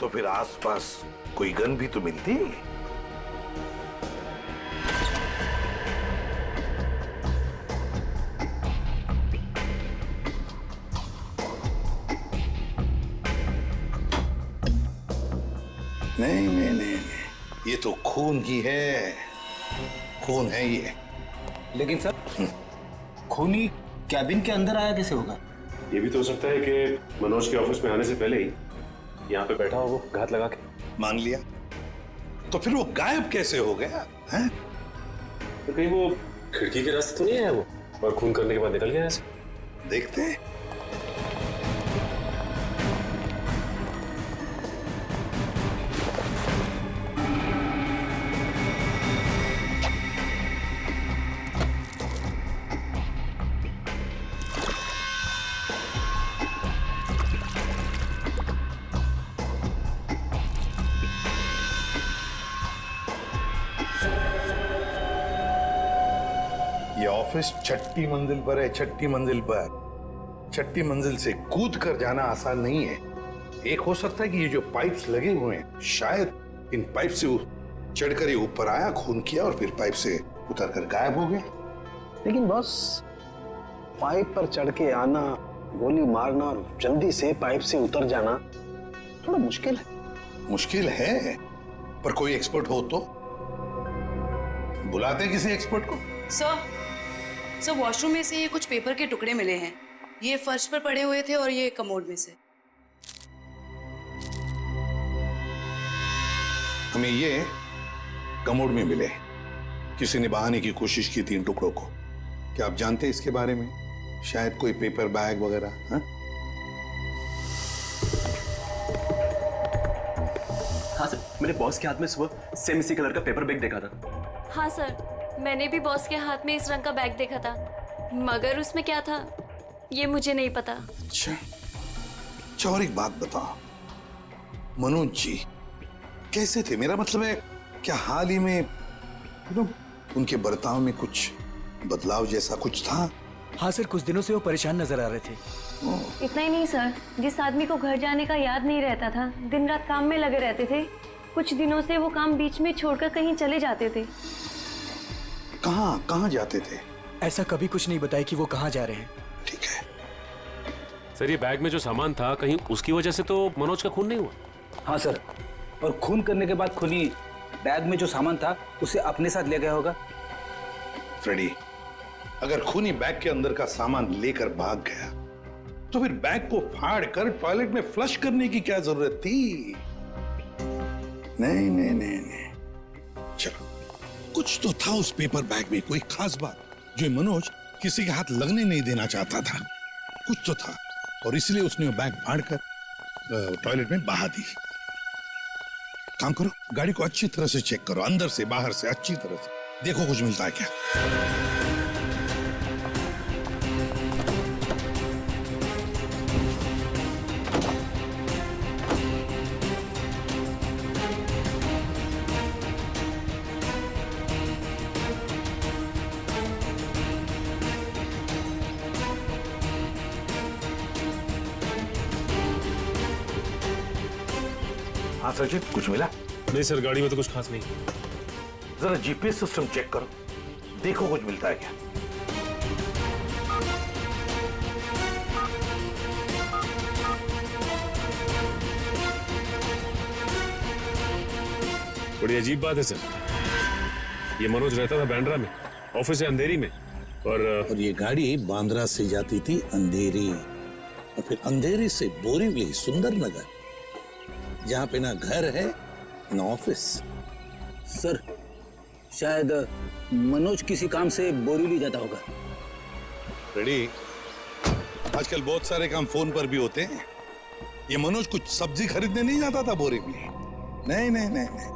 तो फिर आसपास कोई गन भी तो मिलती। नहीं नहीं नहीं नहीं, ये तो खून ही है, खून है ये। लेकिन सर, खूनी कैबिन के अंदर आया कैसे होगा? ये भी तो हो सकता है कि मनोज के ऑफिस में आने से पहले ही यहाँ पे बैठा हो वो घात लगा के। मान लिया, तो फिर वो गायब कैसे हो गया है? तो कहीं वो खिड़की के रास्ते तो नहीं आया वो और खून करने के बाद निकल गया ऐसे? देखते हैं। ये ऑफिस छठी मंजिल पर है, छठी मंजिल पर। छठी मंजिल से कूद कर जाना आसान नहीं है। एक हो सकता है कि ये जो पाइप्स लगे हुए हैं, शायद इन पाइप से चढ़कर ये ऊपर आया, खून किया और फिर पाइप से उतरकर गायब हो गया। लेकिन बॉस, पाइप पर चढ़ के आना, गोली मारना और जल्दी से पाइप से उतर जाना थोड़ा मुश्किल है। मुश्किल है, पर कोई एक्सपर्ट हो तो बुलाते किसी एक्सपर्ट को। सर वॉशरूम में से ये कुछ पेपर के टुकड़े मिले हैं। ये फर्श पर पड़े हुए थे और ये कमोड में से। हमें ये कमोड में मिले। किसी ने बहाने की कोशिश की थी इन टुकड़ों को। क्या आप जानते हैं इसके बारे में? शायद कोई पेपर बैग वगैरह। हाँ सर, मैंने बॉस के हाथ में सुबह सेम इसी कलर का पेपर बैग देखा था। हाँ सर, मैंने भी बॉस के हाथ में इस रंग का बैग देखा था, मगर उसमें क्या था ये मुझे नहीं पता। अच्छा, और एक बात बताओ, मनोज जी कैसे थे? मेरा मतलब है, क्या हाल ही में उनके बर्ताव में कुछ बदलाव जैसा कुछ था? हाँ सर, कुछ दिनों से वो परेशान नजर आ रहे थे। इतना ही नहीं सर, जिस आदमी को घर जाने का याद नहीं रहता था, दिन रात काम में लगे रहते थे, कुछ दिनों से वो काम बीच में छोड़कर कहीं चले जाते थे। कहाँ जाते थे? ऐसा कभी कुछ नहीं बताया कि वो कहाँ जा रहे हैं। ठीक है सर, ये बैग में जो सामान था कहीं उसकी वजह से तो मनोज का खून नहीं हुआ? हाँ सर, और खून करने के बाद खूनी बैग में जो सामान था उसे अपने साथ ले गया होगा। फ्रेडी, अगर खूनी बैग के अंदर का सामान लेकर भाग गया तो फिर बैग को फाड़ कर टॉयलेट में फ्लश करने की क्या जरूरत थी? नहीं नहीं नहीं नहीं, चलो, कुछ तो था उस पेपर बैग में, कोई खास बात जो मनोज किसी के हाथ लगने नहीं देना चाहता था। कुछ तो था और इसलिए उसने वो बैग फाड़कर टॉयलेट में बहा दी। काम करो, गाड़ी को अच्छी तरह से चेक करो, अंदर से बाहर से अच्छी तरह से देखो कुछ मिलता है क्या। हाँ सचिन, कुछ मिला? नहीं सर, गाड़ी में तो कुछ खास नहीं। जरा जीपीएस सिस्टम चेक करो, देखो कुछ मिलता है क्या। बड़ी अजीब बात है सर, ये मनोज रहता था बांद्रा में, ऑफिस है अंधेरी में, और ये गाड़ी बांद्रा से जाती थी अंधेरी, और फिर अंधेरी से बोरीवली, सुंदर नगर, जहाँ पे ना घर है ना ऑफिस। सर, शायद मनोज किसी काम से बोरीवली जाता होगा। रेडी, आजकल बहुत सारे काम फोन पर भी होते हैं। ये मनोज कुछ सब्जी खरीदने नहीं जाता था बोरीवली? नहीं नहीं नहीं नहीं,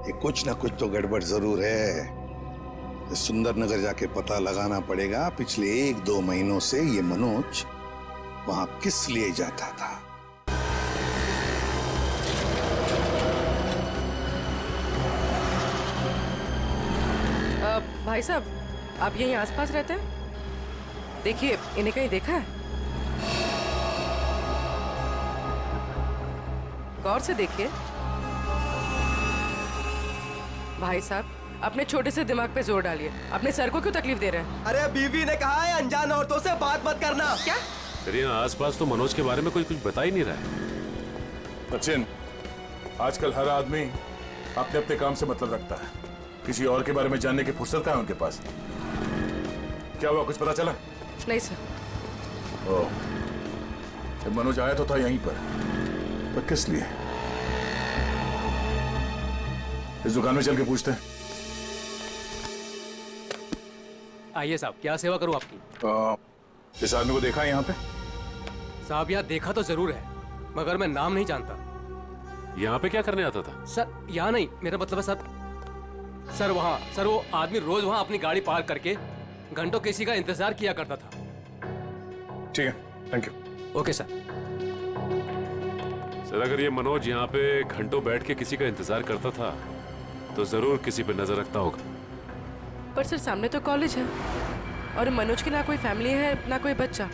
ये कुछ ना कुछ तो गड़बड़ जरूर है। सुंदर नगर जाके पता लगाना पड़ेगा पिछले 1-2 महीनों से ये मनोज वहां किस लिए जाता था। भाई साहब, आप यहीं आसपास रहते हैं? देखिए, इन्हें कहीं देखा है? गौर से देखिए। भाई साहब, अपने छोटे से दिमाग पे जोर डालिए। अपने सर को क्यों तकलीफ दे रहे हैं? अरे बीवी ने कहा है अनजान औरतों से बात मत करना। क्या? करीना, आसपास तो मनोज के बारे में कोई कुछ बता ही नहीं रहा है। सचिन, आजकल हर आदमी अपने अपने काम से मतलब रखता है। किसी और के बारे में जानने की फुर्सत है उनके पास? क्या हुआ, कुछ पता चला? नहीं सर। ओह, जब मनोज आया तो था यहीं पर किस लिए? इस दुकान में चल के पूछते हैं। आइए साहब, क्या सेवा करूं आपकी? इस आदमी को देखा है यहाँ पे? साहब, यहाँ देखा तो जरूर है, मगर मैं नाम नहीं जानता। यहाँ पे क्या करने आता था? सर, यहाँ नहीं, मेरा मतलब है सर वहाँ। सर, वो आदमी रोज वहाँ अपनी गाड़ी पार्क करके घंटों किसी का इंतजार किया करता था। ठीक है, thank you. Okay sir. Sir, अगर ये मनोज यहाँ पे घंटों बैठ के किसी का इंतजार करता था तो जरूर किसी पे नजर रखता होगा। पर सर, सामने तो कॉलेज है और मनोज की ना कोई फैमिली है ना कोई बच्चा,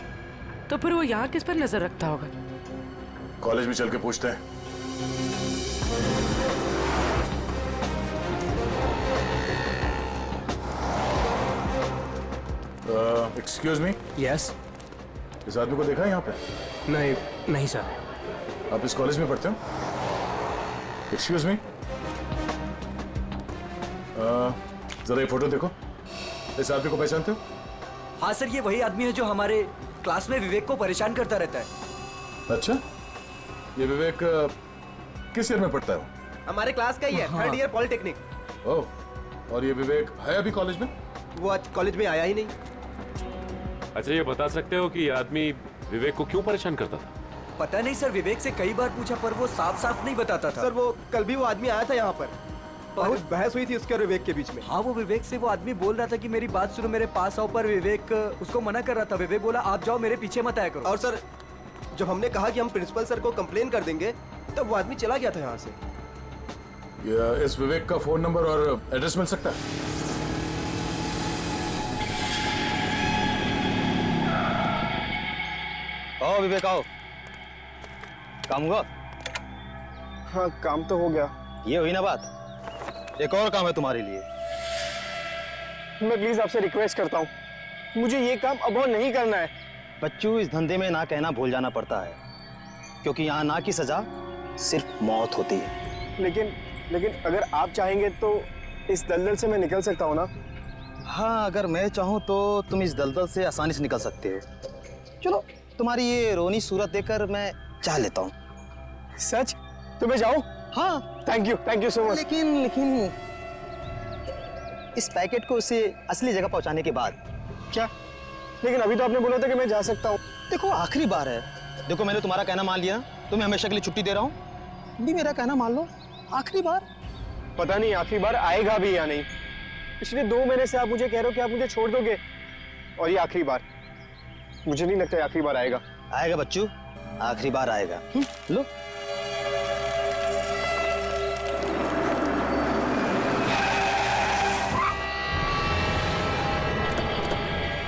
तो फिर वो यहाँ किस पर नजर रखता होगा? कॉलेज में चल के पूछते हैं। Excuse me, yes. इस आदमी को देखा है यहाँ पे? नहीं, नहीं सर। आप इस कॉलेज में पढ़ते हो? एक्सक्यूज मी, जरा ये फोटो देखो। इस आदमी को पहचानते हो? हाँ सर, ये वही आदमी है जो हमारे क्लास में विवेक को परेशान करता रहता है। अच्छा, ये विवेक किस ईयर में पढ़ता है वो? हमारे क्लास का ही है, थर्ड ईयर पॉलिटेक्निक। ओह, और ये विवेक है अभी कॉलेज में? वो आज कॉलेज में आया ही नहीं। अच्छा, ये बता सकते हो कि ये आदमी विवेक को क्यों परेशान करता था? पता नहीं सर, विवेक से कई बार पूछा पर वो साफ साफ नहीं बताता था। सर, वो कल भी वो आदमी आया था यहाँ पर, बहुत बहस हुई थी उसके और विवेक के बीच में। हाँ, वो विवेक से वो आदमी बोल रहा था कि मेरी बात सुनो, मेरे पास आओ, पर विवेक उसको मना कर रहा था। विवेक बोला आप जाओ, मेरे पीछे मत आया करो। और सर, जब हमने कहा कि हम प्रिंसिपल सर को कंप्लेन कर देंगे, तब वो आदमी चला गया था यहाँ से। इस विवेक का फोन नंबर और एड्रेस मिल सकता है? आओ विवेक, आओ। काम हुआ? हाँ, काम तो हो गया। ये हुई ना बात, एक और काम है तुम्हारे लिए। मैं प्लीज आपसे रिक्वेस्ट करता हूँ, मुझे ये काम अब और नहीं करना है। बच्चू, इस धंधे में ना कहना भूल जाना पड़ता है, क्योंकि यहाँ ना की सजा सिर्फ मौत होती है। लेकिन अगर आप चाहेंगे तो इस दलदल से मैं निकल सकता हूँ ना? हाँ, अगर मैं चाहूँ तो तुम इस दलदल से आसानी से निकल सकते हो। चलो, तुम्हारी ये रोनी सूरत देखकर मैं चाह लेता हूँ। सच? तो मैं जाऊँ? हाँ। Thank you so much. लेकिन इस पैकेट को उसे असली जगह पहुंचाने के बाद। क्या? लेकिन अभी तो आपने बोला था कि मैं जा सकता हूँ। देखो, आखिरी बार है। देखो, मैंने तुम्हारा कहना मान लिया, तुम्हें हमेशा के लिए छुट्टी दे रहा हूँ। भी मेरा कहना मान लो, आखिरी बार। पता नहीं आखिरी बार आएगा भी या नहीं। पिछले 2 महीने से आप मुझे कह रहे हो कि आप मुझे छोड़ दोगे, और ये आखिरी बार। मुझे नहीं लगता आखिरी बार आएगा। आएगा बच्चू, आखिरी बार आएगा। लो।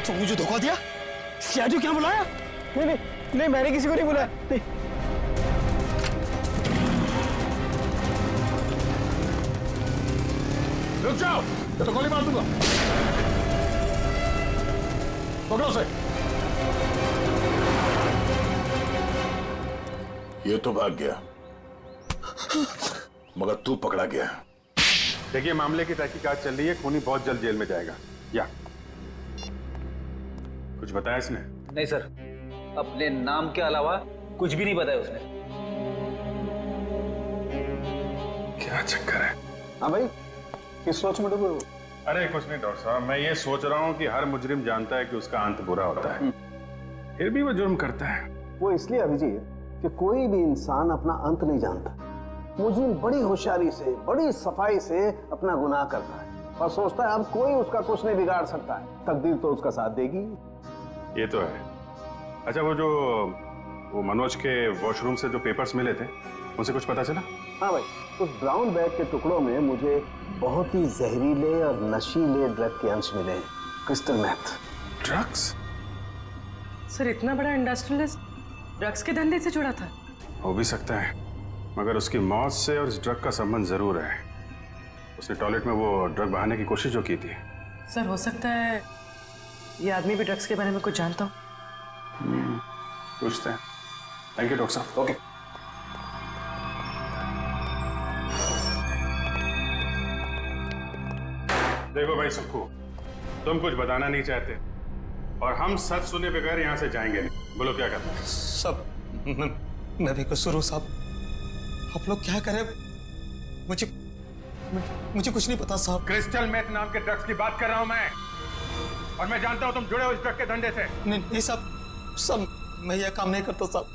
तो मुझे धोखा दिया? सियाजू क्या बुलाया? नहीं, मैंने किसी को नहीं बुलाया। नहीं। रुक जाओ, मैं तो गोली मार दूंगा। पकड़ो उसे। ये तो भाग गया, मगर तू पकड़ा गया। देखिए, मामले की तहकीकात चल रही है, खूनी बहुत जल्द जेल में जाएगा। या कुछ बताया इसने? नहीं सर, अपने नाम के अलावा कुछ भी नहीं बताया उसने। क्या चक्कर है? हाँ भाई, किस सोच में डूबे हो? अरे कुछ नहीं डॉक्टर साहब, मैं ये सोच रहा हूँ कि हर मुजरिम जानता है कि उसका अंत बुरा होता है, फिर भी वो जुर्म करता है। वो इसलिए अभिजीत कि कोई भी इंसान अपना अंत नहीं जानता। मुजरिम बड़ी होशियारी से, बड़ी सफाई से अपना गुनाह करता है और सोचता है अब कोई उसका कुछ नहीं बिगाड़ सकता है। तकदीर तो उसका साथ देगी। ये तो है। अच्छा, वो मनोज के वॉशरूम से जो पेपर्स मिले थे, उनसे कुछ पता चला? हाँ भाई, उस ब्राउन बैग के टुकड़ों में मुझे बहुत ही जहरीले और नशीले ड्रग के अंश मिले हैं। Crystal math. ड्रग्स? सर, इतना बड़ा इंडस्ट्रियलिस्ट ड्रग्स के धंधे से जुड़ा था? हो भी सकता है, मगर उसकी मौत से और इस ड्रग का संबंध जरूर है। उसने टॉयलेट में वो ड्रग बहाने की कोशिश जो की थी। सर हो सकता है ये आदमी भी ड्रग्स के बारे में कुछ जानता हो। पूछते हैं। थैंक यू डॉक्टर साहब। ओके। देखो भाई सुक्खू, तुम कुछ बताना नहीं चाहते और हम सच सुने बगैर यहाँ से जाएंगे नहीं। बोलो क्या करना है? सब मैं भी कसूर हूँ साहब। आप लोग क्या करें, मुझे कुछ नहीं पता साहब। क्रिस्टल मेथ नाम के ड्रग्स की बात कर रहा हूँ मैं, और मैं जानता हूँ तुम जुड़े हो इस ड्रग के धंधे से। नहीं साहब, मैं यह काम नहीं करता साहब।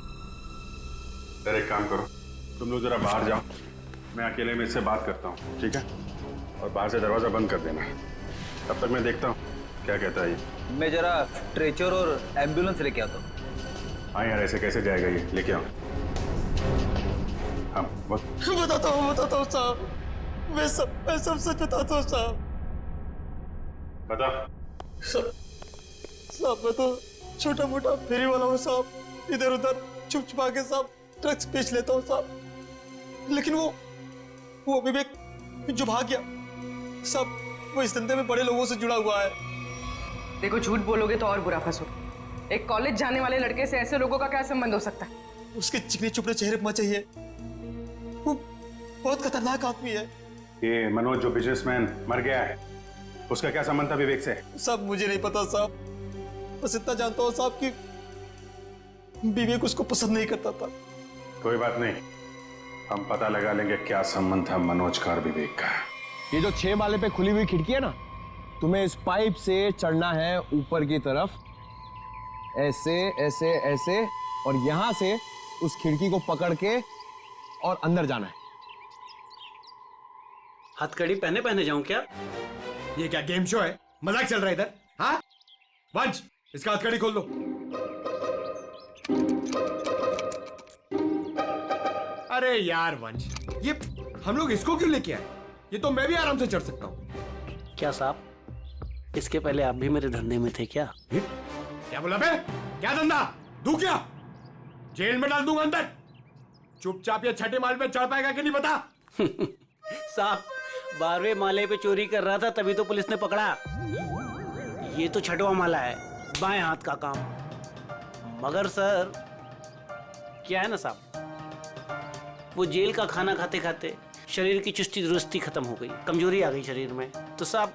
फिर एक काम करो, तुम लोग जरा बाहर जाओ, मैं अकेले में इससे बात करता हूँ, ठीक है? और बाहर से दरवाजा बंद कर देना। तब तक मैं देखता हूँ क्या कहता है ये। मैं जरा स्ट्रेचर और एम्बुलेंस लेके आता हूँ। हाँ यार, ऐसे कैसे जाएगा ये, लेके आओ। हाँ बताता हूँ साहब, मैं सब सच बताता हूँ साहब। बता। साहब मैं तो छोटा मोटा फेरी वाला हूँ साहब, इधर उधर छुप छुपा के साहब ड्रग्स बेच लेता हूँ साहब। लेकिन वो विवेक जो भाग गया साहब, वो इस धंधे में बड़े लोगों से जुड़ा हुआ है। देखो झूठ बोलोगे तो और बुरा फंसोगे। एक कॉलेज जाने वाले लड़के से ऐसे लोगों का क्या संबंध हो सकता है? उसके चिकने चुपड़े चेहरे पर चाहिए, वो बहुत खतरनाक आदमी है। ये मनोज जो बिजनेसमैन मर गया है, उसका क्या संबंध था विवेक से? सब मुझे नहीं पता साहब, बस इतना जानता हूँ साहब कि विवेक उसको पसंद नहीं करता था। कोई बात नहीं, हम पता लगा लेंगे क्या संबंध था मनोज का और विवेक का। ये जो 6 माले पे खुली हुई खिड़की है ना, तुम्हें इस पाइप से चढ़ना है ऊपर की तरफ, ऐसे ऐसे ऐसे, और यहां से उस खिड़की को पकड़ के और अंदर जाना है। हथकड़ी पहने जाऊं क्या? ये क्या गेम शो है? मजाक चल रहा है इधर? हाँ वंश, इसका हथकड़ी खोल दो। अरे यार वंश, ये हम लोग इसको क्यों लेके आए? ये तो मैं भी आराम से चढ़ सकता हूँ। क्या साहब, इसके पहले आप भी मेरे धंधे में थे क्या? क्या बोला बे? क्या धंधा? दूं क्या? जेल में डाल दूंगा अंदर। चुपचाप ये 6ठे माले पे चढ़ पाएगा कि नहीं बता? साहब 12वें माले पे चोरी कर रहा था तभी तो पुलिस ने पकड़ा। ये तो 6वां माला है, बाएं हाथ का काम। मगर सर क्या है ना साहब, वो जेल का खाना खाते खाते शरीर की चुस्ती दुरुस्ती खत्म हो गई, कमजोरी आ गई शरीर में। तो साहब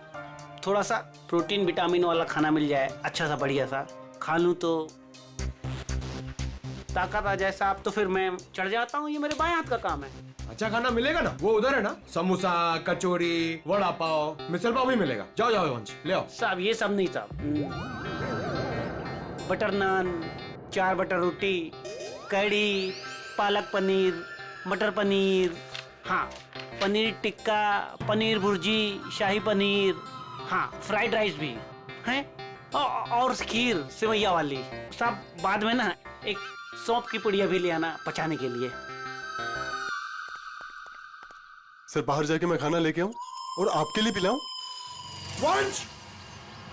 थोड़ा सा प्रोटीन विटामिन वाला खाना मिल जाए, अच्छा सा बढ़िया सा खा लूं तो ताकत आ जाए साहब, तो फिर मैं चढ़ जाता हूँ। ये मेरे बाएं हाथ का काम है। अच्छा खाना मिलेगा ना? वो उधर है ना, समोसा, कचौरी, वड़ा पाव, मिसल पाव भी मिलेगा। जाओ जाओ वंश, ले आओ। साहब ये सब नहीं साहब, बटर नान, 4 बटर रोटी, कढ़ी, पालक पनीर, मटर पनीर, हाँ पनीर टिक्का, पनीर भुर्जी, शाही पनीर, हाँ फ्राइड राइस भी हैं, और खीर सेवैया वाली। साहब बाद में ना एक सौंफ की पुड़िया भी ले आना पचाने के लिए। सर बाहर जाके मैं खाना लेके आऊं और आपके लिए पिलाऊं? वंश,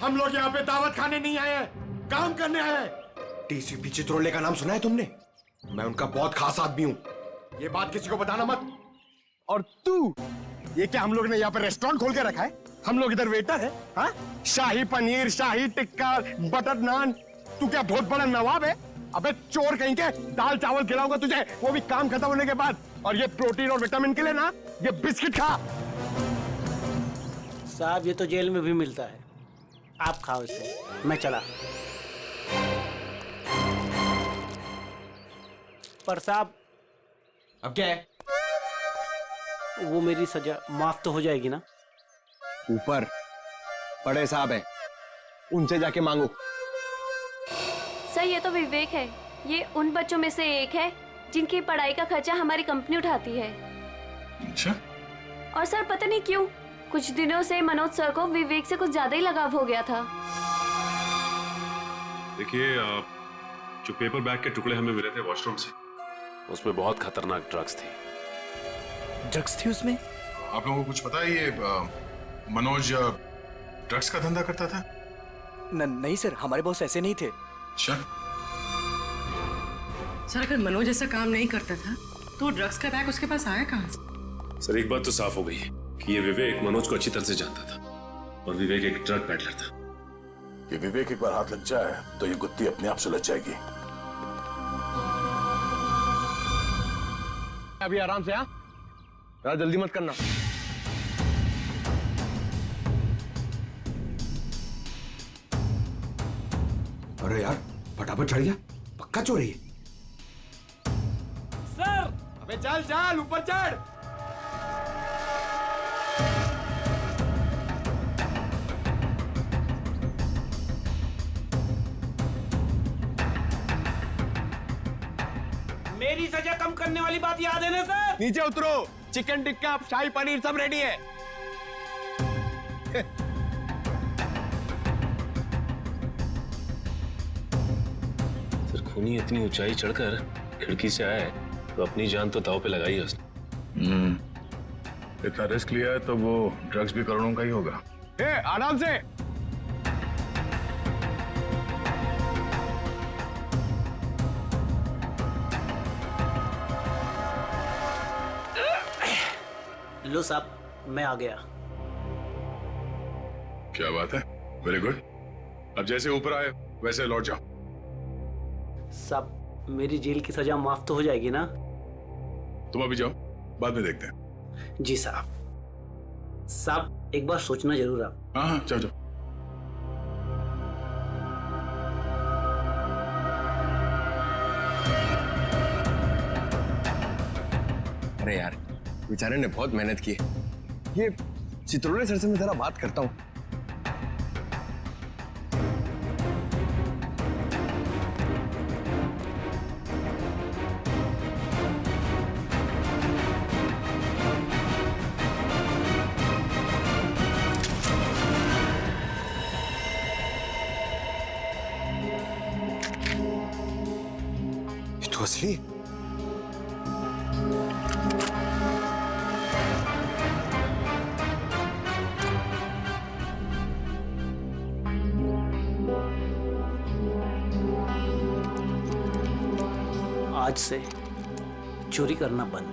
हम लोग यहाँ पे दावत खाने नहीं आए हैं, काम करने आए हैं। टीसीपी चित्रोले का नाम सुना है तुमने? मैं उनका बहुत खास आदमी हूँ, ये बात किसी को बताना मत। और तू, ये क्या हम लोग ने यहाँ पे रेस्टोरेंट खोल के रखा है? हम लोग इधर वेटर है? हाँ? शाही पनीर, शाही टिक्का, बटर नान, तू क्या बहुत बड़ा नवाब है? अबे चोर कहीं के, दाल चावल खिलाऊंगा तुझे, वो भी काम खत्म होने के बाद। और ये प्रोटीन और विटामिन के लिए ना, ये बिस्किट खा। साहब ये तो जेल में भी मिलता है, आप खाओ इसे, मैं चला। पर साहब अब क्या है? वो मेरी सजा माफ तो हो जाएगी ना? ऊपर बड़े साहब है, उनसे जाके मांगो। सर ये तो विवेक है, ये उन बच्चों में से एक है जिनकी पढ़ाई का खर्चा हमारी कंपनी उठाती है। अच्छा? और सर पता नहीं क्यों कुछ दिनों से मनोज सर को विवेक से कुछ ज्यादा ही लगाव हो गया था। देखिए जो पेपर बैग के टुकड़े हमें मिले थे वॉशरूम से, उसमें बहुत खतरनाक ड्रग्स थी। ड्रग्स थी उसमें? आप लोगों को कुछ पता है ये मनोज ड्रग्स का धंधा करता था? नहीं सर, हमारे बॉस ऐसे नहीं थे। अच्छा। सर अगर मनोज ऐसा काम नहीं करता था तो ड्रग्स का बैग उसके पास आया कहाँ से? सर एक बात तो साफ हो गई है कि ये विवेक मनोज को अच्छी तरह से जानता था और विवेक एक ड्रग पैडलर था। ये विवेक एक बार हाथ लग जाए तो ये गुत्ती अपने आप सुलझ जाएगी। अभी आराम से, हाँ यार, जल्दी मत करना। अरे यार फटाफट चढ़ गया, पक्का चोरी है। सर अबे चल चल ऊपर चढ़। मेरी सजा कम करने वाली बात याद है ना सर? नीचे उतरो, चिकन टिक्का शाही पनीर सब रेडी है। सर खूनी इतनी ऊंचाई चढ़कर खिड़की से आया है तो अपनी जान तो दांव पे लगाई है उसने। इतना रिस्क लिया है तो वो ड्रग्स भी करोड़ों का ही होगा। आराम से। लो साहब मैं आ गया। क्या बात है, वेरी गुड। अब जैसे ऊपर आए वैसे लौट जाओ। साहब मेरी जेल की सजा माफ तो हो जाएगी ना? तुम अभी जाओ, बाद में देखते हैं। जी साहब। साहब एक बार सोचना जरूर आप। हाँ हाँ जाओ जाओ। अरे यार बेचारे ने बहुत मेहनत की। ये चित्रोले सर से मैं जरा बात करता हूँ। ये तो असली है। आज से चोरी करना बंद।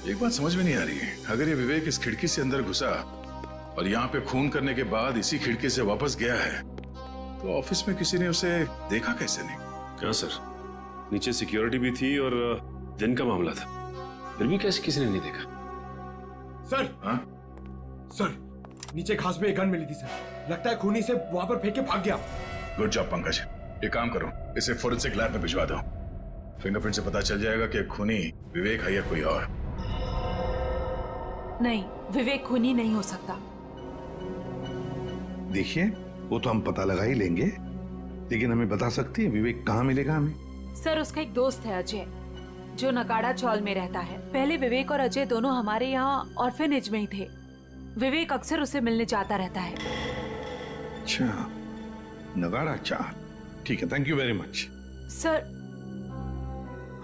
एक बात समझ में नहीं आ रही है, अगर ये विवेक इस खिड़की से अंदर घुसा और यहाँ पे खून करने के बाद इसी खिड़की से वापस गया है तो ऑफिस में किसी ने उसे देखा कैसे नहीं? क्या सर, नीचे सिक्योरिटी भी थी और दिन का मामला था, फिर भी कैसे किसी ने नहीं देखा? सर हाँ? सर नीचे घास में एक गन मिली थी सर, लगता है खूनी से वहां पर फेंक के भाग गया। Good job Pankaj. एक काम करो, इसे फोरेंसिक लैब में भिजवा दो। फिंगरप्रिंट से पता चल जाएगा कि खूनी विवेक है या कोई और। नहीं, विवेक खूनी नहीं हो सकता। देखिए वो तो हम पता लगा ही लेंगे, लेकिन हमें बता सकती है विवेक कहाँ मिलेगा हमें? सर उसका एक दोस्त है अजय, जो नगाड़ा चौल में रहता है। पहले विवेक और अजय दोनों हमारे यहाँ ऑर्फेनेज में ही थे। विवेक अक्सर उसे मिलने जाता रहता है। अच्छा, नगाड़ा चाल, ठीक है, thank you very much. Sir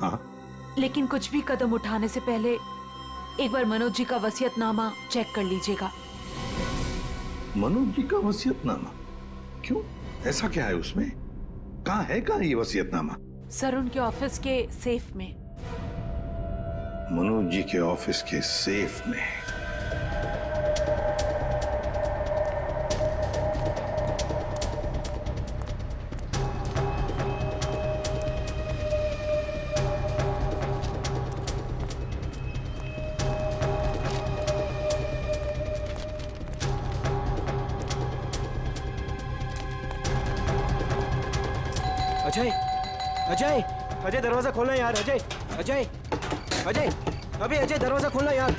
हाँ लेकिन कुछ भी कदम उठाने से पहले एक बार मनोज जी का वसीयतनामा चेक कर लीजिएगा। मनोज जी का वसीयतनामा? क्यों, ऐसा क्या है उसमें? कहाँ है, कहाँ ये वसीयतनामा? सर उनके ऑफिस के सेफ में। मनोज जी के ऑफिस के सेफ में? अजय अजय अजय दरवाजा खोलना यार। अजय अजय अजय अबे अजय दरवाजा खोलना यार।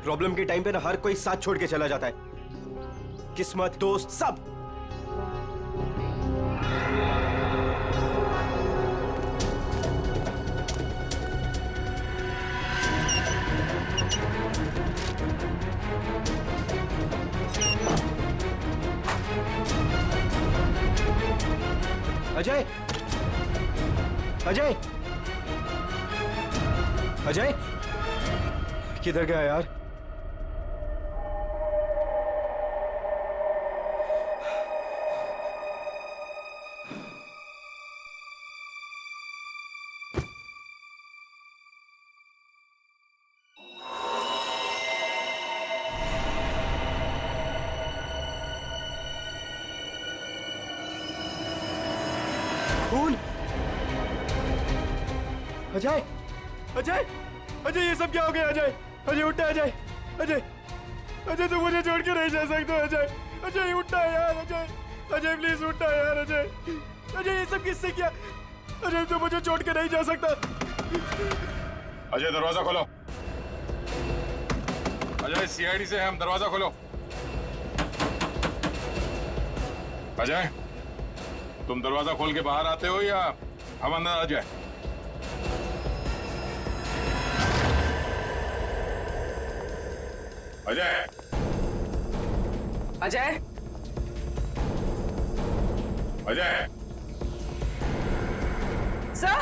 प्रॉब्लम के टाइम पे ना हर कोई साथ छोड़ के चला जाता है, किस्मत, दोस्त, सब। अजय अजय अजय किधर गया यार? अजय अजय अजय ये सब क्या हो गया? अजय अजय उठा, अजय अजय अजय तुम मुझे छोड़ के नहीं जा सकते। अजय अजय उठा यार, अजय अजय प्लीज उठा यार। अजय अजय ये सब किससे किया? अजय तुम मुझे छोड़ के नहीं जा सकता। अजय दरवाजा खोलो। अजय सीआईडी से हम, दरवाजा खोलो। अजय तुम दरवाजा खोल के बाहर आते हो या हम अंदर आ जाए? अजय अजय अजय सर,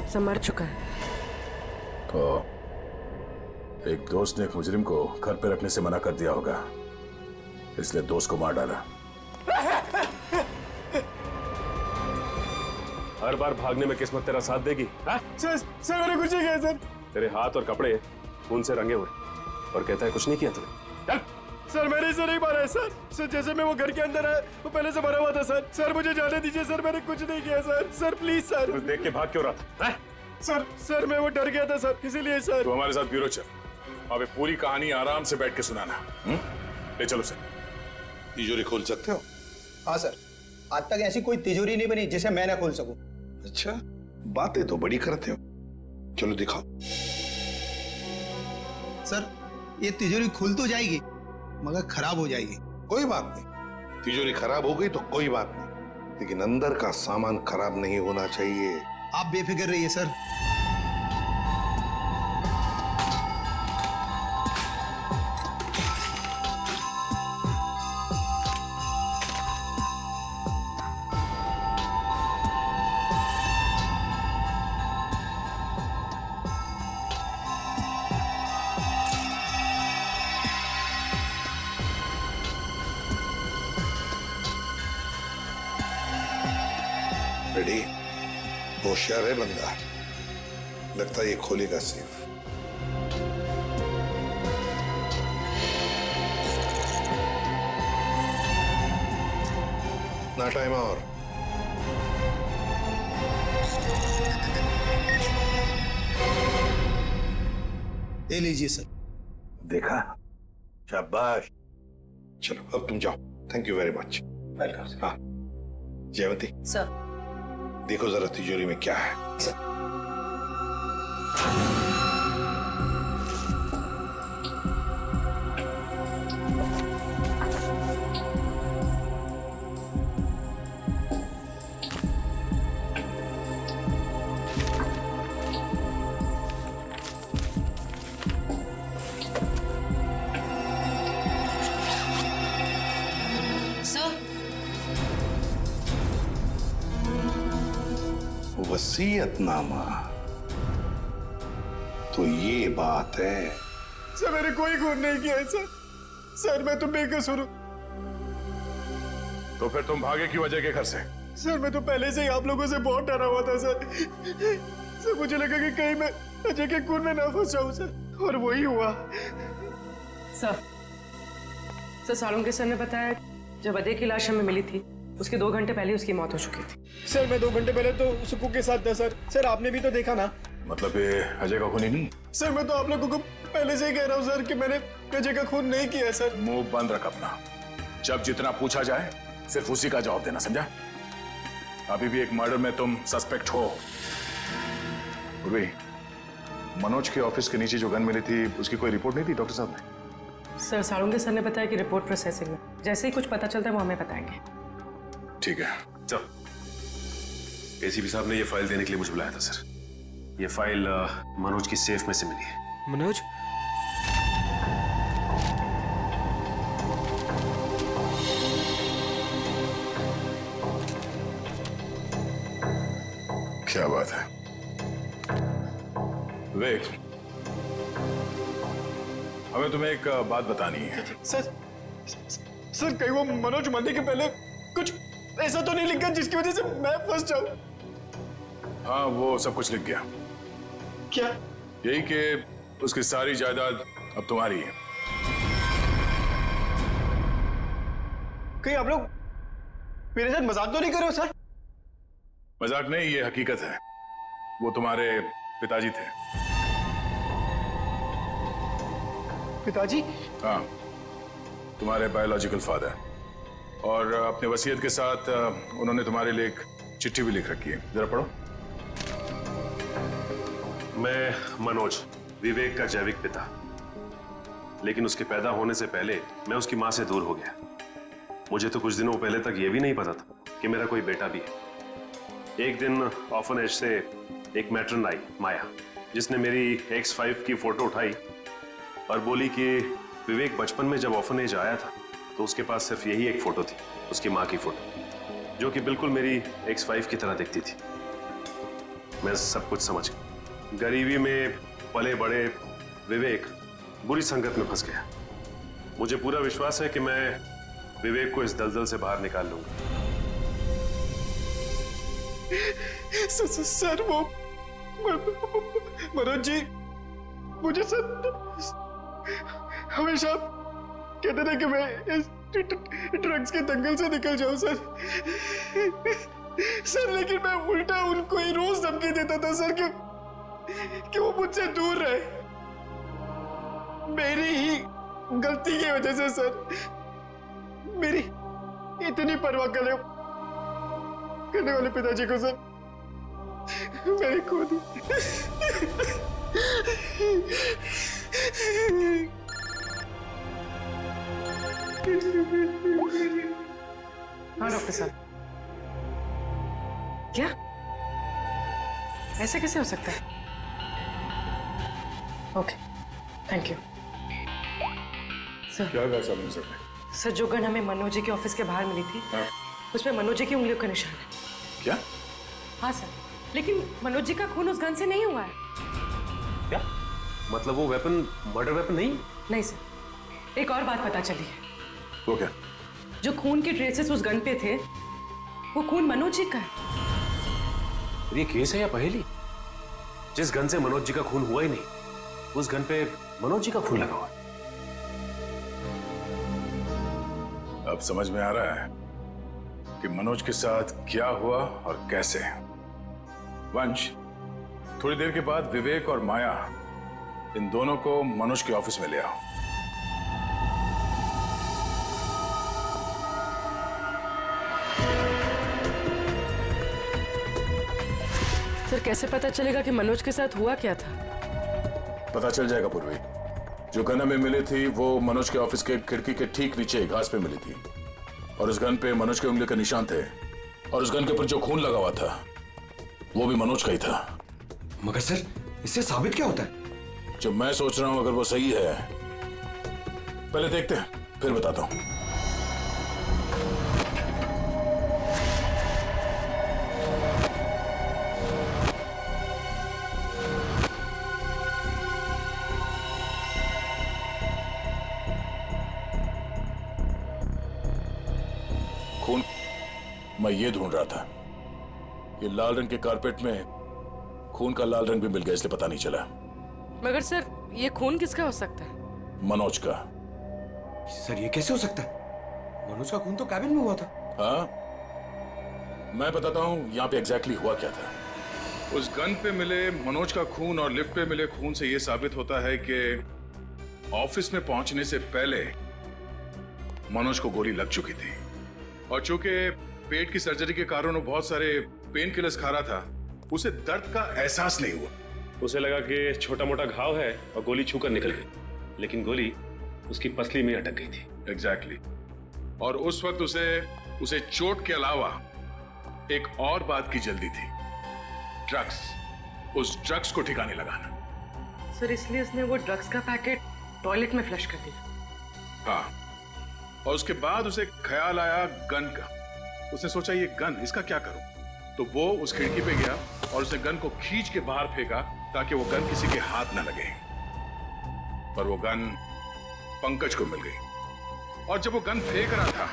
सब मर चुका है। तो एक दोस्त ने एक मुजरिम को घर पे रखने से मना कर दिया होगा, इसलिए दोस्त को मार डाला। हर बार भागने में किस्मत तेरा साथ देगी? सर मैंने कुछ नहीं किया सर। तेरे हाथ और कपड़े खून से रंगे हुए और कहता है कुछ नहीं किया तूने। चल। सर मैंने इसे नहीं मारा है सर। सर जैसे मैं वो घर के अंदर आया वो पहले से मरा हुआ था सर। सर मुझे जाने दीजिए सर, मैंने कुछ नहीं किया सर। Sir please sir. तू देख के भाग क्यों रहा था? सर मैं वो डर गया था सर, इसीलिए सर। तो हमारे साथ ब्यूरो चल, अबे पूरी कहानी आराम से बैठ के सुनाना। ले चलो सर। तिजोरी खोल सकते हो? हाँ सर, आज तक ऐसी कोई तिजोरी नहीं बनी जिसे मैं ना खोल सकूं। अच्छा, बातें तो बड़ी करते हो, चलो दिखाओ। सर ये तिजोरी खुल तो जाएगी मगर खराब हो जाएगी। कोई बात नहीं, तिजोरी खराब हो गई तो कोई बात नहीं, लेकिन अंदर का सामान खराब नहीं होना चाहिए। आप बेफिक्र रहिए सर। रेडी? होशियार है बंदा, लगता है ये खोलेगा सेफ। ना टाइम और। ले लीजिए सर। देखा, शाबाश। चलो अब तुम जाओ। Thank you very much. Welcome. हाँ जयवंती सर, देखो जरा तिजोरी में क्या है। वसीयतनामा, तो ये बात है। सर मैंने कोई खून नहीं किया है सर। सर मैं तो बेकसूर हूं। तो फिर तुम भागे क्यों अजय के घर से? सर मैं तो पहले से ही आप लोगों से बहुत डरा हुआ था सर। सर मुझे लगा कि कहीं मैं अजय के खून में ना फंस जाऊं सर, और वही हुआ। सर सालुंके सर ने बताया जब अजय की लाश हमें मिली थी उसके 2 घंटे पहले उसकी मौत हो चुकी थी। सर मैं 2 घंटे पहले तो सुकू के साथ था सर। सर आपने भी तो देखा ना। मतलब ये अजय का खून ही नहीं? सर मैं तो आप लोगों को पहले से ही कह रहा हूँ सर कि मैंने अजय का खून नहीं किया सर। मुंह बंद रख अपना। जब जितना पूछा जाए सिर्फ उसी का जवाब देना, समझा? अभी भी एक मर्डर में तुम सस्पेक्ट हो। उर्वी, मनोज के ऑफिस के नीचे जो गन मिली थी उसकी कोई रिपोर्ट नहीं थी डॉक्टर साहब ने? सर सालुंके सर ने बताया कि रिपोर्ट प्रोसेसिंग में, जैसे ही कुछ पता चलता है वो हमें बताएंगे। ठीक है, चल। एसीपी साहब ने ये फाइल देने के लिए मुझे बुलाया था सर। ये फाइल मनोज की सेफ में से मिली है। मनोज? क्या बात है विवेक, हमें तुम्हें एक बात बतानी है। सर कहीं वो मनोज मरने के पहले कुछ ऐसा तो नहीं लिखा जिसकी वजह से मैं फंस जाऊं? हाँ वो सब कुछ लिख गया। क्या? यही कि उसकी सारी जायदाद अब तुम्हारी है। कहीं आप लोग मेरे साथ मजाक तो नहीं कर रहे हो सर? मजाक नहीं, ये हकीकत है। वो तुम्हारे पिताजी थे। पिताजी? हाँ, तुम्हारे बायोलॉजिकल फादर। और अपने वसीयत के साथ उन्होंने तुम्हारे लिए एक चिट्ठी भी लिख रखी है, जरा पढ़ो। मैं मनोज, विवेक का जैविक पिता, लेकिन उसके पैदा होने से पहले मैं उसकी मां से दूर हो गया। मुझे तो कुछ दिनों पहले तक यह भी नहीं पता था कि मेरा कोई बेटा भी है। एक दिन ऑर्फनेज से एक मैट्रन आई, माया, जिसने मेरी X5 की फोटो उठाई और बोली कि विवेक बचपन में जब ऑर्फनेज आया था तो उसके पास सिर्फ यही एक फोटो थी, उसकी मां की फोटो, जो कि बिल्कुल मेरी X5 की तरह दिखती थी। मैं सब कुछ समझ गया। गरीबी में पले बड़े विवेक बुरी संगत में फंस गया। मुझे पूरा विश्वास है कि मैं विवेक को इस दलदल से बाहर निकाल लूंगा। सर वो मनोज जी मुझे सर हमेशा कहते थे कि मैं इस ड्रग्स के दंगल से निकल जाऊं सर। सर लेकिन मैं उल्टा उनको ही रोज धमकी देता था सर कि वो मुझसे दूर रहे। मेरी ही गलती की वजह से सर मेरी इतनी परवाह करने वाले पिताजी को सर मैंने खो दी। हाँ डॉक्टर साहब, क्या ऐसे कैसे हो सकता है? Okay, thank you sir. क्या कहा साहब सर? सर जो गन हमें मनोज जी के ऑफिस के बाहर मिली थी, उसमें मनोज जी की उंगलियों का निशान है। क्या? हाँ सर, लेकिन मनोज जी का खून उस गन से नहीं हुआ है। क्या मतलब? वो वेपन मर्डर वेपन नहीं? नहीं सर, एक और बात पता चली है। वो क्या? जो खून के ट्रेसेस उस गन पे थे, वो खून मनोज जी का है। ये केस है या पहेली? जिस गन से मनोज जी का खून हुआ ही नहीं, उस गन पे मनोज जी का खून लगा हुआ है। अब समझ में आ रहा है कि मनोज के साथ क्या हुआ और कैसे। वंश, थोड़ी देर के बाद विवेक और माया, इन दोनों को मनोज के ऑफिस में ले आओ। सर कैसे पता चलेगा कि मनोज के साथ हुआ क्या था? पता चल जाएगा पूर्वी। जो गन हमें मिली थी वो मनोज के ऑफिस के खिड़की के ठीक नीचे घास पे मिली थी, और उस गन पे मनोज के उंगली के निशान थे, और उस गन के ऊपर जो खून लगा हुआ था वो भी मनोज का ही था। मगर सर, इससे साबित क्या होता है? जो मैं सोच रहा हूं अगर वो सही है, पहले देखते हैं फिर बताता हूं। खून मैं ये ढूंढ रहा था। ये लाल रंग के कारपेट में खून का लाल रंग भी मिल गया, इसलिए पता नहीं चला। मगर सर ये खून किसका हो सकता है? मनोज का। सर ये कैसे हो सकता है? मनोज का खून तो कैबिन में हुआ था। हाँ, मैं बताता हूं यहां पे एग्जैक्टली हुआ क्या था। उस गन पे मिले मनोज का खून और लिफ्ट पे मिले खून से यह साबित होता है कि ऑफिस में पहुंचने से पहले मनोज को गोली लग चुकी थी, और चूंकि पेट की सर्जरी के कारण वो बहुत सारे पेन किलर्स खा रहा था, उसे दर्द का एहसास नहीं हुआ। उसे लगा कि छोटा मोटा घाव है और गोली छूकर निकल गई, लेकिन गोली उसकी पसली में अटक गई थी। एग्जैक्टली। और उस वक्त उसे चोट के अलावा एक और बात की जल्दी थी, ड्रग्स। उस ड्रग्स को ठिकाने लगाना। सर इसलिए उसने वो ड्रग्स का पैकेट टॉयलेट में फ्लश कर दिया। हाँ, और उसके बाद उसे ख्याल आया गन का। उसने सोचा ये गन, इसका क्या करूं? तो वो उस खिड़की पे गया और उसने गन को खींच के बाहर फेंका ताकि वो गन किसी के हाथ ना लगे। पर वो गन पंकज को मिल गई, और जब वो गन फेंक रहा था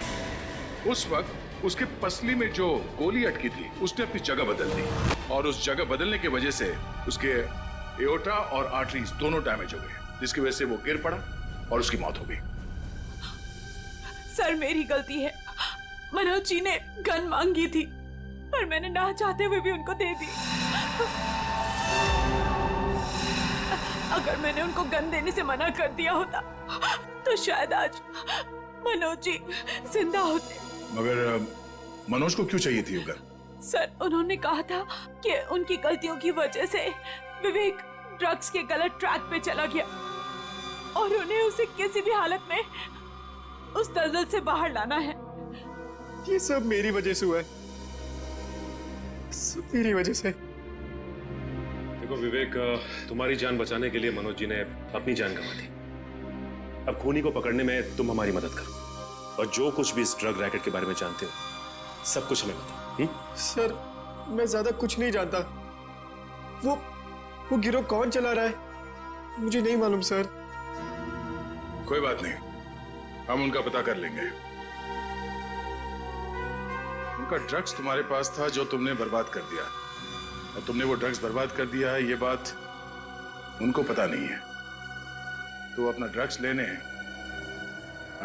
उस वक्त उसके पसली में जो गोली अटकी थी उसने अपनी जगह बदल दी, और उस जगह बदलने की वजह से उसके एओर्टा और आर्टरीज दोनों डैमेज हो गए, जिसकी वजह से वो गिर पड़ा और उसकी मौत हो गई। सर मेरी गलती है, मनोज जी ने गन मांगी थी पर मैंने ना चाहते हुए भी उनको दे दी। अगर मैंने उनको गन देने से मना कर दिया होता तो शायद आज मनोज जी जिंदा होते। मगर मनोज को क्यों चाहिए थी वो गन? सर, उन्होंने कहा था कि उनकी गलतियों की वजह से विवेक ड्रग्स के गलत ट्रैक पे चला गया और उन्हें उसे किसी भी हालत में उस दलदल से बाहर लाना है। ये सब मेरी वजह से हुआ है, सब मेरी वजह से। देखो विवेक, तुम्हारी जान बचाने के लिए मनोज जी ने अपनी जान गंवा दी। अब खूनी को पकड़ने में तुम हमारी मदद करो और जो कुछ भी इस ड्रग रैकेट के बारे में जानते हो सब कुछ हमें बताओ। सर, मैं ज्यादा कुछ नहीं जानता। वो गिरोह कौन चला रहा है मुझे नहीं मालूम सर। कोई बात नहीं, हम उनका पता कर लेंगे। उनका ड्रग्स तुम्हारे पास था जो तुमने बर्बाद कर दिया, और तुमने वो ड्रग्स बर्बाद कर दिया है ये बात उनको पता नहीं है। तो वो अपना ड्रग्स लेने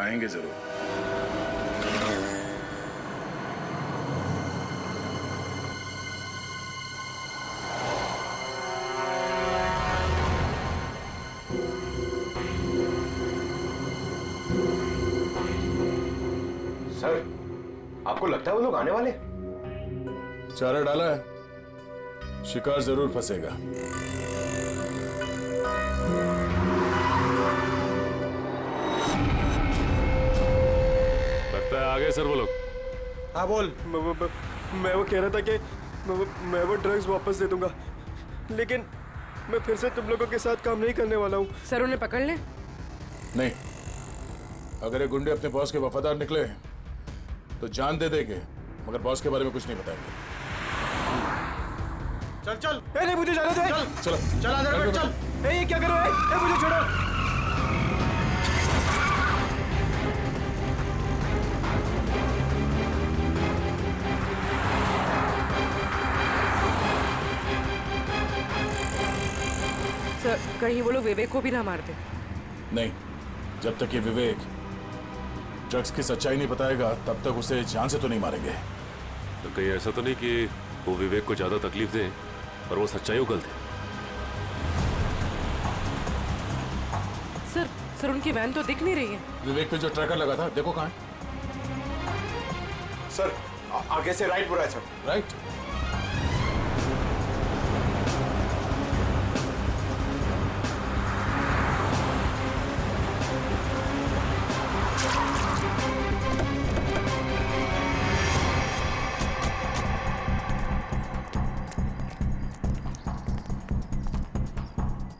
आएंगे जरूर। सर, आपको लगता है वो लोग आने वाले? चारा डाला है, शिकार जरूर फंसेगा। लगता है आ गए सर वो लोग। हाँ बोल। मैं वो कह रहा था कि मैं वो ड्रग्स वापस दे दूंगा, लेकिन मैं फिर से तुम लोगों के साथ काम नहीं करने वाला हूँ। सर उन्हें पकड़ ले। नहीं, अगर ये गुंडे अपने बॉस के वफादार निकले तो जान दे देंगे, मगर बॉस के बारे में कुछ नहीं बताएंगे। चल चल। नहीं, मुझे जाने दे। चल चलो, चल आधार कार्ड चल। ये क्या कर रहे हो? मुझे छोड़ो। सर, कहीं वो लोग विवेक को भी ना मार दे। नहीं, जब तक ये विवेक ड्रग्स की सच्चाई नहीं बताएगा तब तक उसे जान से तो नहीं मारेंगे। तो कहीं ऐसा तो नहीं कि वो विवेक को ज्यादा तकलीफ दे और वो सच्चाई उगल दे? सर उनकी वैन तो दिख नहीं रही है। विवेक पे जो ट्रैकर लगा था देखो कहाँ है। सर, आगे से राइट बुरा है सर। राइट।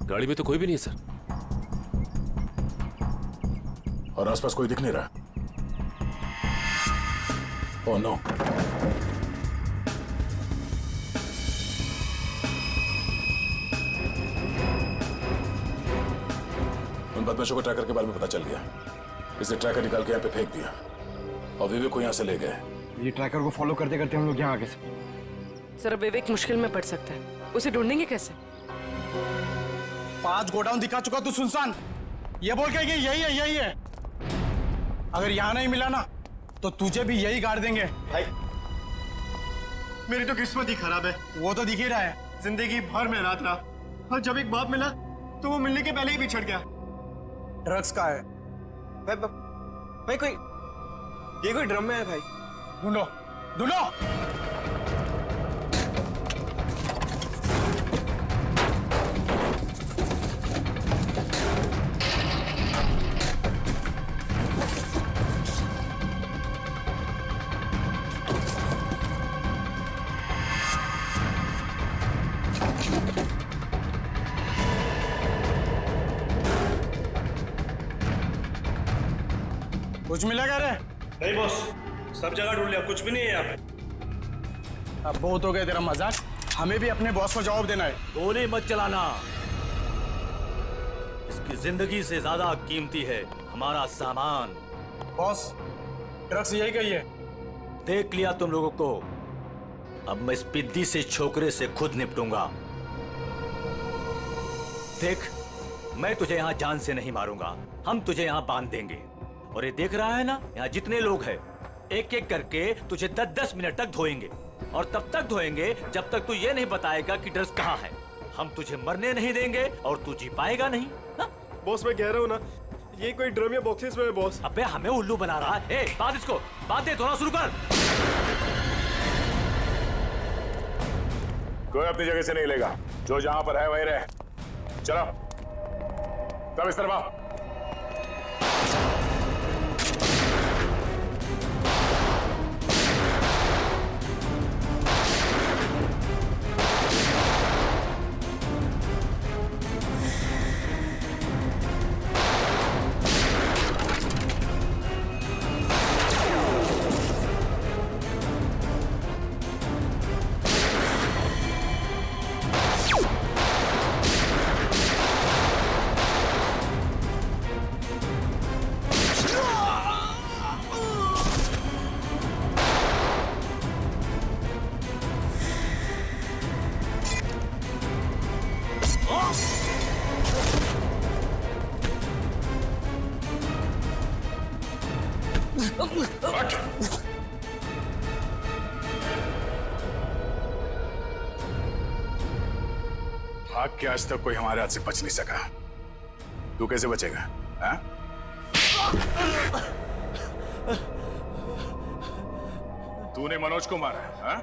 गाड़ी में तो कोई भी नहीं है सर। और आसपास कोई दिख नहीं रहा। Oh no. उन बदमाशों को ट्रैकर के बारे में पता चल गया, इसे ट्रैकर निकाल के यहाँ पे फेंक दिया और विवेक को यहाँ से ले गए। ये ट्रैकर को फॉलो करते करते हम लोग यहाँ आगे से। सर विवेक मुश्किल में पड़ सकता है, उसे ढूंढेंगे कैसे? 5 गोडाउन दिखा चुका तू सुनसान, ये बोल के यही है यही है। अगर यहाँ नहीं मिला ना तो तुझे भी यही गाड़ देंगे। भाई, मेरी तो किस्मत ही खराब है। वो तो दिख ही रहा है। जिंदगी भर में रात रहा, और जब एक बाप मिला तो वो मिलने के पहले ही बिछड़ गया। ड्रग्स का है भाई ये कोई ड्रम में है भाई। ढूंढो ढूंढो। कुछ मिलेगा रे? नहीं बॉस, सब जगह ढूंढ लिया, कुछ भी नहीं है यहाँ पे। अब बहुत हो गया तेरा मजाक, हमें भी अपने बॉस को जवाब देना है। गोली मत चलाना, इसकी जिंदगी से ज्यादा कीमती है हमारा सामान। बॉस, ड्रग्स यही कही है। देख लिया तुम लोगों को, अब मैं इस पिद्दी से छोकरे से खुद निपटूंगा। देख, मैं तुझे यहाँ जान से नहीं मारूंगा, हम तुझे यहाँ बांध देंगे। और ये देख रहा है ना, यहाँ जितने लोग हैं एक एक करके तुझे 10-10 मिनट तक धोएंगे और तब तक धोएंगे जब तक तू ये नहीं बताएगा कि ड्रग्स कहाँ है। हम तुझे मरने नहीं देंगे और तू जी पाएगा नहीं। बॉस मैं कह रहा हूँ ना, ये कोई ड्रम या बॉक्सेस में है बॉस। अबे हमें उल्लू बना रहा है। बात इसको बात दे, धोना शुरू कर। कोई अपनी जगह से नहीं लेगा, जो जहां पर है वही रहे। चलो तब इस तरफ आओ। भाग के आज तक कोई हमारे हाथ से बच नहीं सका, तू कैसे बचेगा? हाँ? तूने मनोज को मारा? हाँ?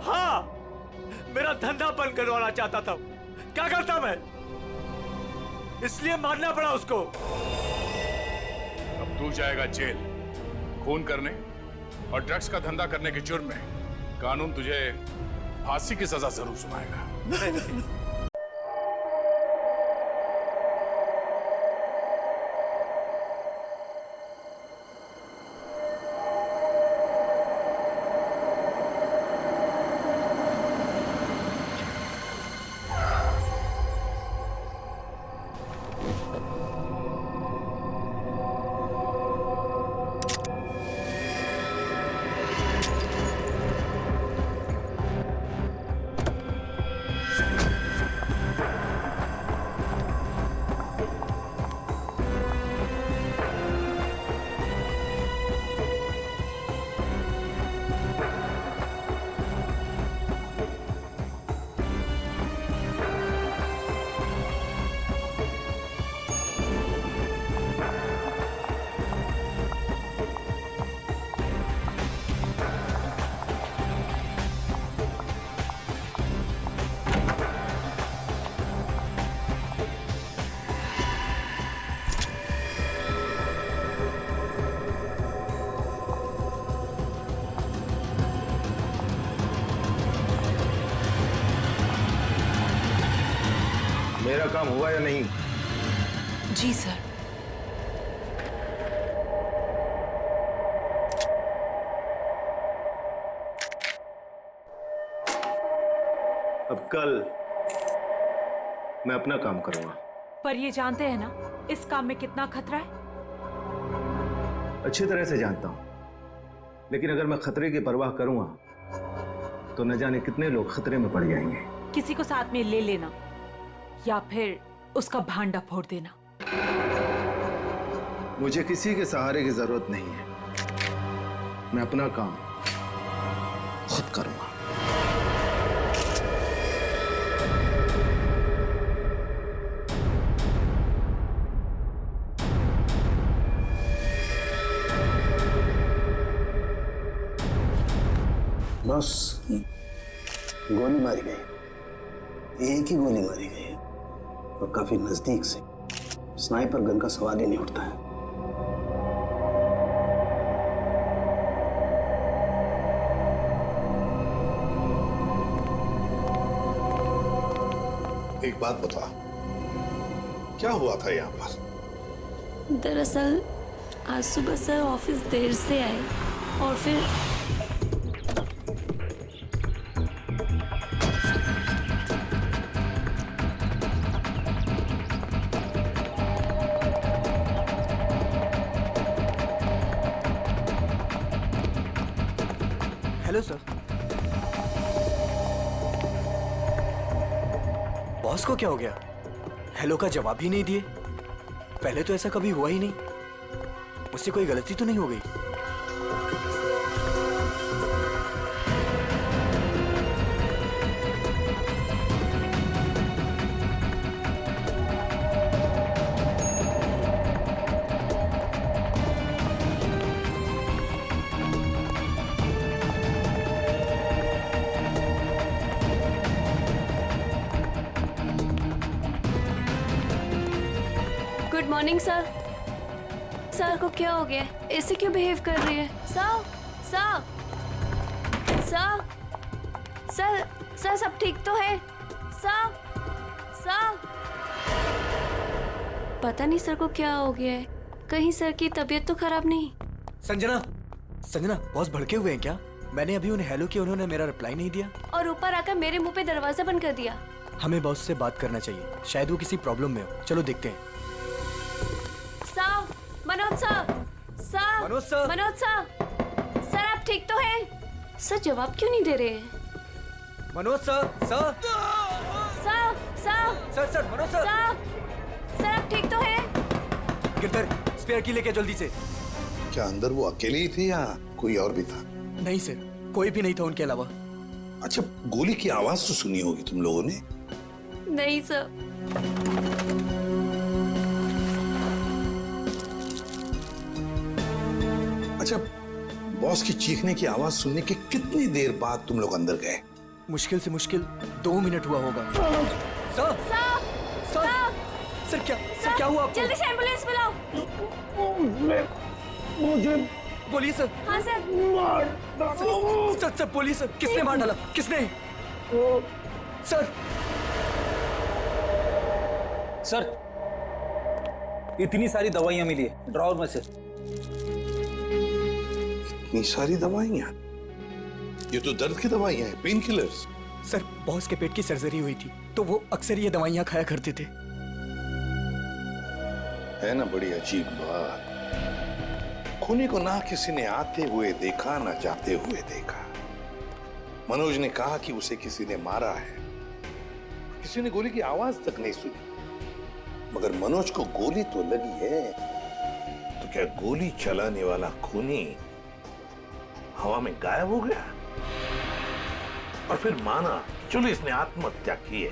हाँ, मेरा धंधा बंद करवाना चाहता था। क्या करता मैं? इसलिए मारना पड़ा उसको। अब तू जाएगा जेल, खून करने और ड्रग्स का धंधा करने के जुर्म में। कानून तुझे फांसी की सजा जरूर सुनाएगा। मेरा काम हुआ या नहीं? जी सर। अब कल मैं अपना काम करूंगा। पर ये जानते हैं ना इस काम में कितना खतरा है? अच्छी तरह से जानता हूं, लेकिन अगर मैं खतरे की परवाह करूंगा तो न जाने कितने लोग खतरे में पड़ जाएंगे। किसी को साथ में ले लेना या फिर उसका भांडा फोड़ देना। मुझे किसी के सहारे की जरूरत नहीं है, मैं अपना काम खुद करूंगा। बस गोली मारी गई, एक ही गोली मारी गई है और काफी नजदीक से। स्नाइपर गन का सवाल ही नहीं उठता है। एक बात बता, क्या हुआ था यहाँ पर? दरअसल आज सुबह सर ऑफिस देर से आए और फिर हेलो सर। बॉस को क्या हो गया? हेलो का जवाब ही नहीं दिए। पहले तो ऐसा कभी हुआ ही नहीं। मुझसे कोई गलती तो नहीं हो गई? Good morning sir. सर को क्या हो गया? ऐसे क्यों बिहेव कर रही है? Sir sir sir sir sir सब ठीक तो है? सर सर पता नहीं सर को क्या हो गया है। कहीं सर की तबीयत तो खराब नहीं? संजना, संजना बॉस भड़के हुए हैं क्या? मैंने अभी उन्हें हेलो किया, उन्होंने मेरा रिप्लाई नहीं दिया और ऊपर आकर मेरे मुंह पे दरवाजा बंद कर दिया। हमें बॉस से बात करना चाहिए, शायद वो किसी प्रॉब्लम में हो। चलो देखते हैं। Sir, Manoj sir, sir, Manoj sir, Manoj sir, sir आप ठीक तो हैं? सर जवाब क्यों नहीं दे रहे हैं? Manoj sir, sir, sir, sir, sir, sir, Manoj sir, sir आप ठीक तो हैं? गिरधर, स्पेयर की लेके जल्दी से। क्या अंदर वो अकेले ही थे या कोई और भी था? नहीं सर, कोई भी नहीं था उनके अलावा। अच्छा, गोली की आवाज तो सुनी होगी तुम लोगों ने? नहीं सर। अच्छा, बॉस की चीखने की आवाज सुनने के कितनी देर बाद तुम लोग अंदर गए? मुश्किल से मुश्किल 2 मिनट हुआ होगा। सर, सर, सर क्या हुआ आपको? जल्दी से एम्बुलेंस बुलाओ। मुझे बोलिए सर। हाँ सर। सर बोलिए सर, किसने मार डाला? किसने? सर, सर इतनी सारी दवाइयां मिली है ड्रॉवर में से। इतनी सारी दवाइयां? ये तो दर्द की दवाइयां हैं, पेन किलर्स। सर बॉस के पेट की सर्जरी हुई थी तो वो अक्सर ये दवाइयां खाया करते थे। है ना बड़ी अजीब बात। खूनी को ना किसी ने आते हुए देखा ना जाते हुए देखा। मनोज ने कहा कि उसे किसी ने मारा है, किसी ने गोली की आवाज तक नहीं सुनी। मगर मनोज को गोली तो लगी है, तो क्या गोली चलाने वाला खूनी हवा में गायब हो गया और फिर माना चलो इसने आत्महत्या की है?